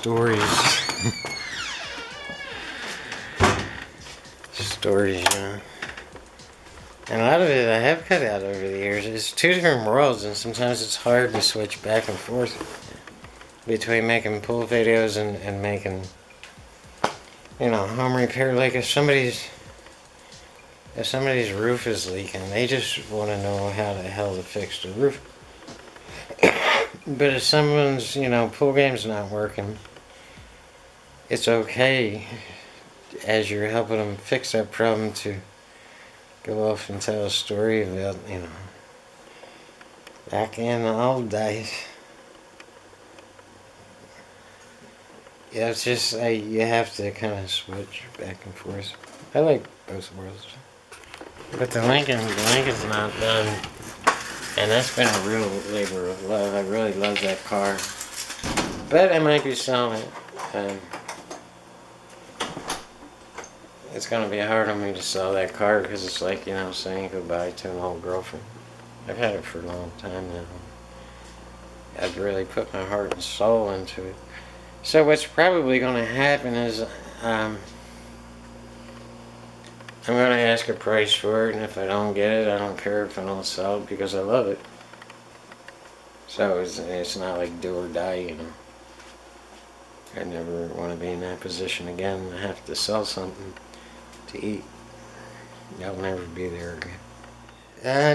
stories. Stories, you know. And a lot of it I have cut out over the years. It's two different worlds, and sometimes it's hard to switch back and forth between making pool videos and making, you know, home repair. Like if somebody's roof is leaking, they just want to know how the hell to fix the roof. But if someone's, you know, pool game's not working, it's okay as you're helping them fix that problem to go off and tell a story about, you know, back in the old days. Yeah, it's just you have to kind of switch back and forth. I like both worlds, but the Lincoln's not done, and that's been a real labor of love. I really love that car, but I might be selling it. It's gonna be hard on me to sell that car because it's like, you know, saying goodbye to an old girlfriend. I've had it for a long time now. I've really put my heart and soul into it. So what's probably going to happen is I'm going to ask a price for it, and if I don't get it, I don't care if I don't sell it because I love it. So it's not like do or die, you know. I never want to be in that position again. I have to sell something to eat. I'll never be there again.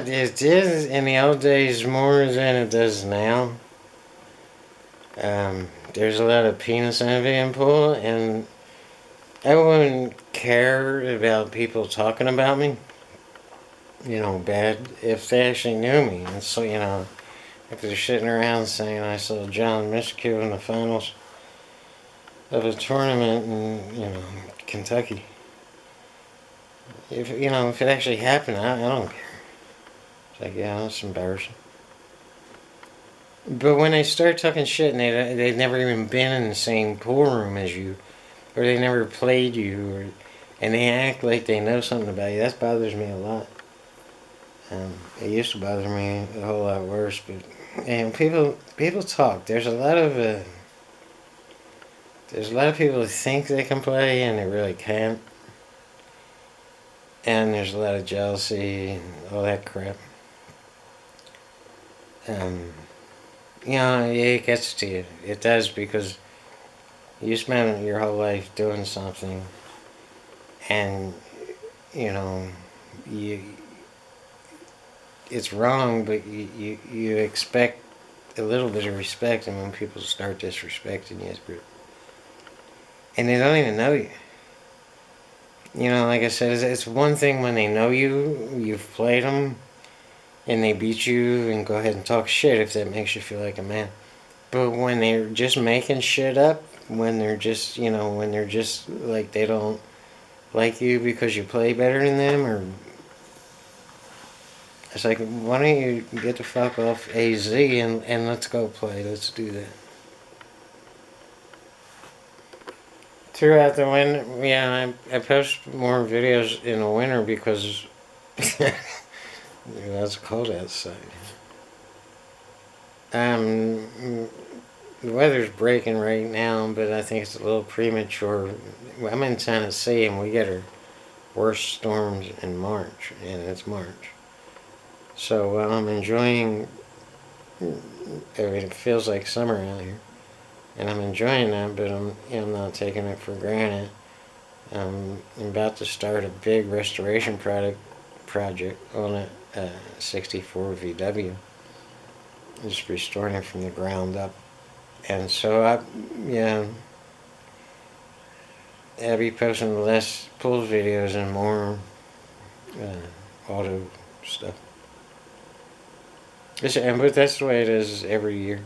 It did in the old days more than it does now. There's a lot of penis envy in pool, and I wouldn't care about people talking about me, you know, bad, if they actually knew me. And so, you know, if they're sitting around saying I saw John Miscue in the finals of a tournament in, you know, Kentucky. If, you know, if it actually happened, I don't care. It's like, yeah, that's embarrassing. But when they start talking shit and they've never even been in the same pool room as you, or they never played you, and they act like they know something about you, that bothers me a lot. It used to bother me a whole lot worse, but and people talk. There's a lot of people who think they can play and they really can't, and there's a lot of jealousy and all that crap. You know, it gets to you. It does, because you spend your whole life doing something, and you know, it's wrong, but you expect a little bit of respect, and when people start disrespecting you, and they don't even know you. You know, like I said, it's one thing when they know you've played them, and they beat you, and go ahead and talk shit if that makes you feel like a man. But when they're just making shit up, when they're just, you know, when they're just like they don't like you because you play better than them, or it's like, why don't you get the fuck off AZ and let's go play. Let's do that. Throughout the winter, yeah, I post more videos in the winter because it's cold outside. The weather's breaking right now, but I think it's a little premature. I'm in Tennessee, and we get our worst storms in March, and it's March. So while I'm enjoying, it feels like summer out here, and I'm enjoying that, but I'm not taking it for granted. I'm about to start a big restoration project on a 64 VW. Just restoring it from the ground up. And so I'll be posting less pool videos and more auto stuff. But that's the way it is every year.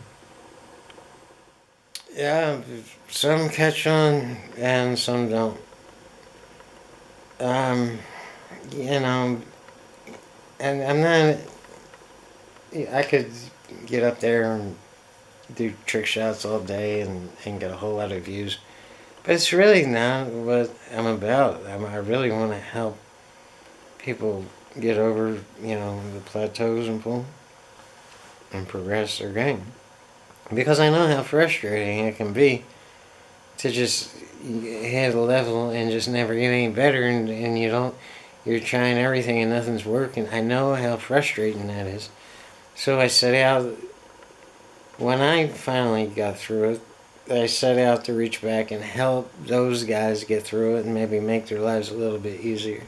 Yeah, some catch on and some don't. You know, and I'm not. I could get up there and do trick shots all day and get a whole lot of views, but it's really not what I'm about. I really want to help people get over, you know, the plateaus and pool and progress their game, because I know how frustrating it can be to just hit a level and just never get any better, and you're trying everything and nothing's working. I know how frustrating that is. So I set out, when I finally got through it, I set out to reach back and help those guys get through it and maybe make their lives a little bit easier.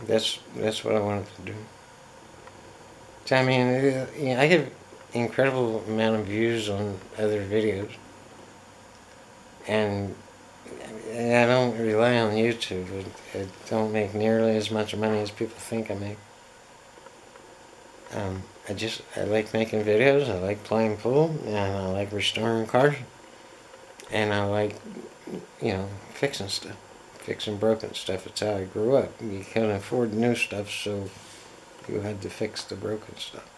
That's what I wanted to do. So, I mean, I have incredible amount of views on other videos, and I don't rely on YouTube. I don't make nearly as much money as people think I make. I like making videos. I like playing pool, and I like restoring cars, and I like fixing stuff, fixing broken stuff. It's how I grew up. You couldn't afford new stuff, so you had to fix the broken stuff.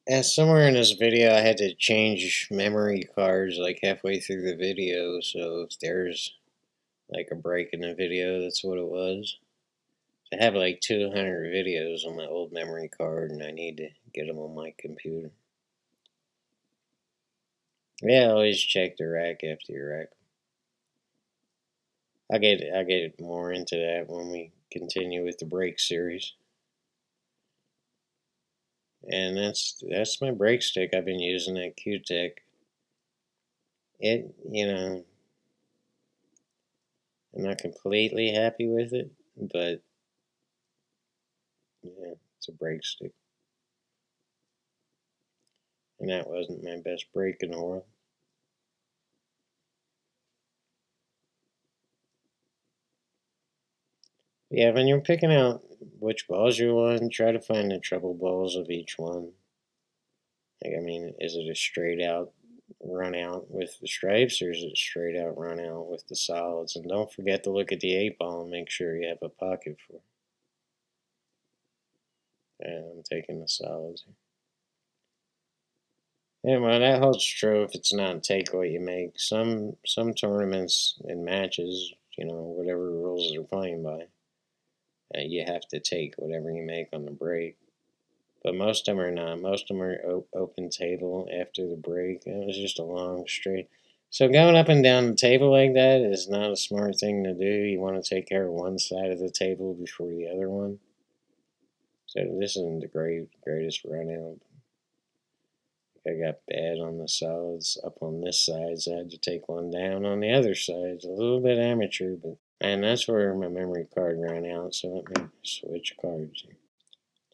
And somewhere in this video, I had to change memory cards like halfway through the video. So if there's like a break in the video, that's what it was. I have like 200 videos on my old memory card, and I need to get them on my computer. Yeah, always check the rack after you rack. I'll get more into that when we continue with the brake series. And that's my brake stick. I've been using that Q-Tech. I'm not completely happy with it, but yeah, it's a brake stick. And that wasn't my best brake in the world. Yeah, when you're picking out which balls you want, try to find the treble balls of each one. Like, I mean, is it a straight out run out with the stripes, or is it straight out run out with the solids? And don't forget to look at the 8-ball and make sure you have a pocket for it. And I'm taking the solids here. Yeah, well, that holds true if it's not take what you make. Some tournaments and matches, whatever rules they're playing by, you have to take whatever you make on the break. But most of them are not. Most of them are open table after the break. It was just a long straight. So going up and down the table like that is not a smart thing to do. You want to take care of one side of the table before the other one. So this isn't the greatest run out. I got bad on the solids up on this side, so I had to take one down on the other side. It's a little bit amateur, but and that's where my memory card ran out. So let me switch cards here.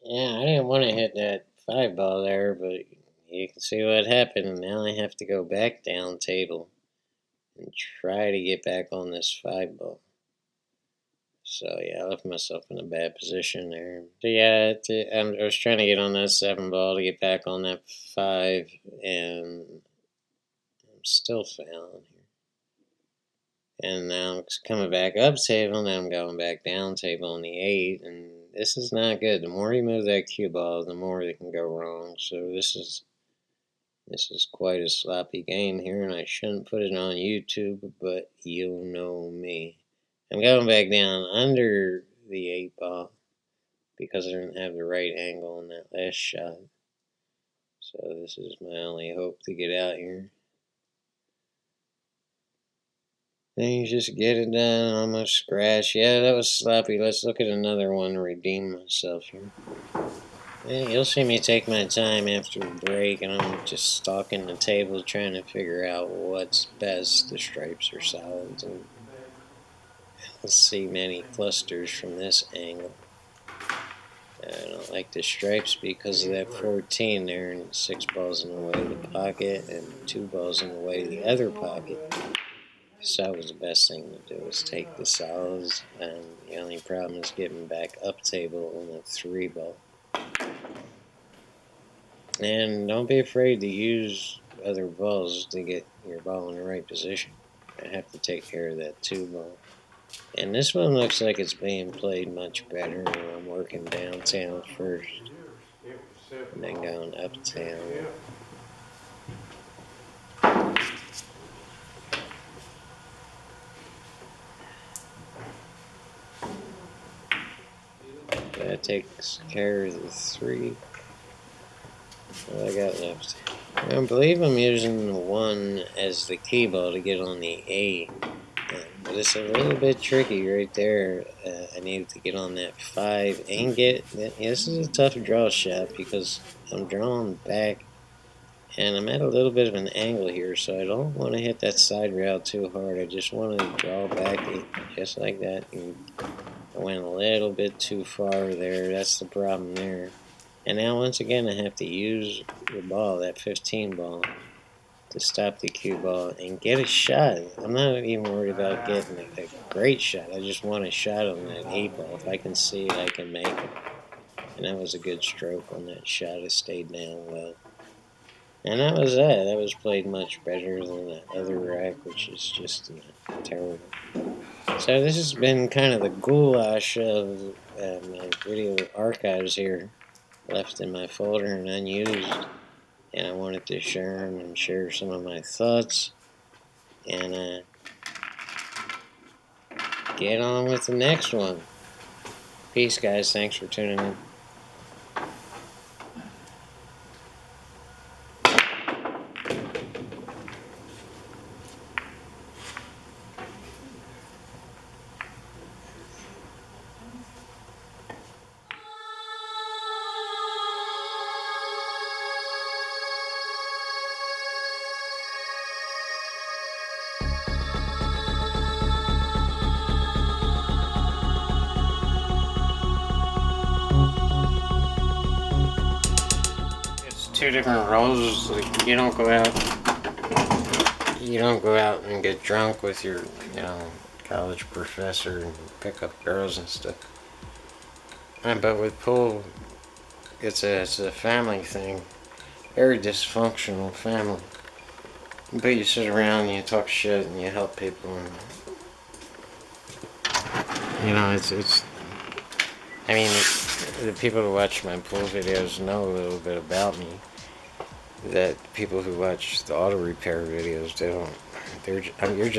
Yeah, I didn't want to hit that 5-ball there, but you can see what happened. Now I have to go back down table and try to get back on this 5-ball. So yeah, I left myself in a bad position there. So yeah, I was trying to get on that 7-ball to get back on that 5, and I'm still failing here. And now I'm coming back up table, now I'm going back down table on the 8, and this is not good. The more you move that cue ball, the more it can go wrong. So this is quite a sloppy game here, and I shouldn't put it on YouTube, but you know me. I'm going back down under the 8-ball because I didn't have the right angle on that last shot. So this is my only hope to get out here. Then you just get it done, almost scratch. Yeah, that was sloppy. Let's look at another one to redeem myself here. Yeah, you'll see me take my time after the break, and I'm just stalking the table trying to figure out what's best, the stripes or solids. And let's see many clusters from this angle. I don't like the stripes because of that 14 there, and 6 balls in the way of the pocket, and 2 balls in the way of the other pocket. So that was the best thing to do, is take the solids, and the only problem is getting back up table on the 3-ball. And don't be afraid to use other balls to get your ball in the right position. I have to take care of that 2-ball. And this one looks like it's being played much better. I'm working downtown first, and then going uptown. That takes care of the 3. What I got left? I believe I'm using the 1 as the key ball to get on the A. But it's a little bit tricky right there. I needed to get on that 5 and get... This is a tough draw shot because I'm drawing back and I'm at a little bit of an angle here, so I don't want to hit that side rail too hard. I just want to draw back it just like that. And I went a little bit too far there. That's the problem there. And now once again I have to use the ball, that 15 ball, to stop the cue ball and get a shot. I'm not even worried about getting a great shot. I just want a shot on that 8 ball. If I can see it, I can make it. And that was a good stroke on that shot. It stayed down well. And that was that. That was played much better than the other rack, which is just terrible. So this has been kind of the goulash of my video archives here, left in my folder and unused. And I wanted to share them and share some of my thoughts. And get on with the next one. Peace, guys. Thanks for tuning in. It's 2 different roles. Like you don't go out and get drunk with your, college professor and pick up girls and stuff. But with pool, it's a family thing. Very dysfunctional family. But you sit around and you talk shit and you help people and it's I mean, the people who watch my pool videos know a little bit about me. That people who watch the auto repair videos, they don't. You're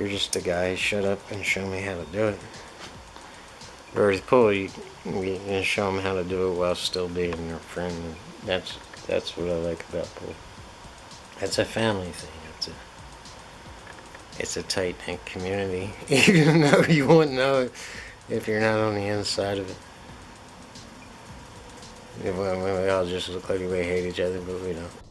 just a guy. Shut up and show me how to do it. Whereas pool, you can show them how to do it while still being their friend. That's what I like about pool. It's a family thing. It's a tight knit community, even though you wouldn't know it if you're not on the inside of it. We all just look like we hate each other, but we don't.